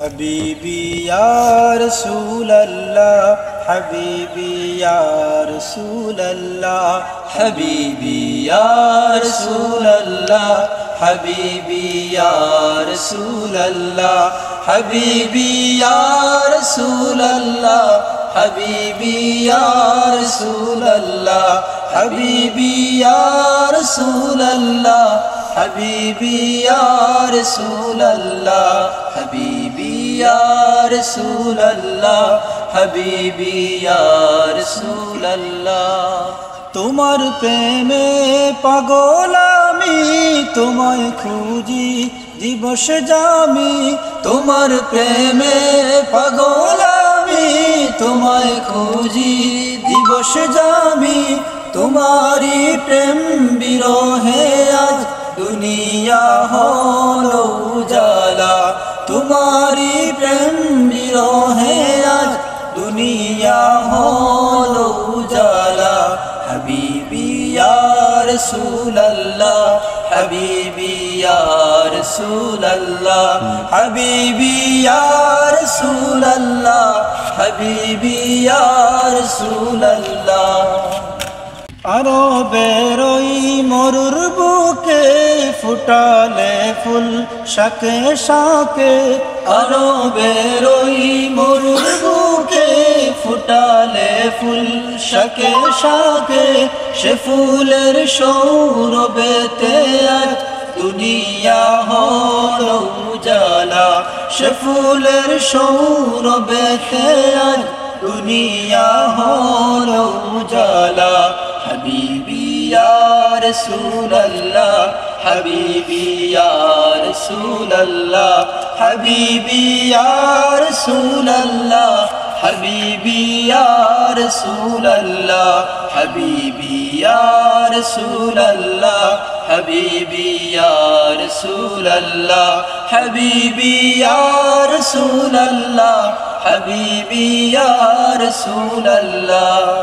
حبيبي يا رسول الله حبيبي يا رسول الله حبيبي يا رسول الله حبيبي يا رسول الله حبيبي يا رسول الله حبيبي يا رسول الله حبيبي يا رسول الله حبيبي يا رسول الله حبيبي يا رسول الله حبيبي يا رسول الله তোমার প্রেমে পাগল আমি তোমায় খুঁজি দিবস জামি তোমার প্রেমে পাগল আমি তোমায় খুঁজি দিবস জামি তোমারি প্রেম বিরহে আজ দুনিয়া হলো উজালা তোমারি প্রেম বিরহে আজ দুনিয়া হলো উজালা حبيبي يا رسول الله حبيبي يا رسول الله حبيبي يا رسول الله حبيبي يا رسول الله আরবের ওই মরুর বুকে ফুটালে ফুল শাকে শাকে আরবের ওই মরুর বুকে ফুটালে ফুল শাকে শাকে সে ফুলের সৌরভেতে আজ দুনিয়া হলো উজালা সে ফুলের সৌরভেতে আজ দুনিয়া হলো উজালা حبيبي يا رسول الله حبيبي يا رسول الله حبيبي يا رسول الله حبيبي يا رسول الله حبيبي يا رسول الله حبيبي يا رسول الله حبيبي يا رسول الله حبيبي يا رسول الله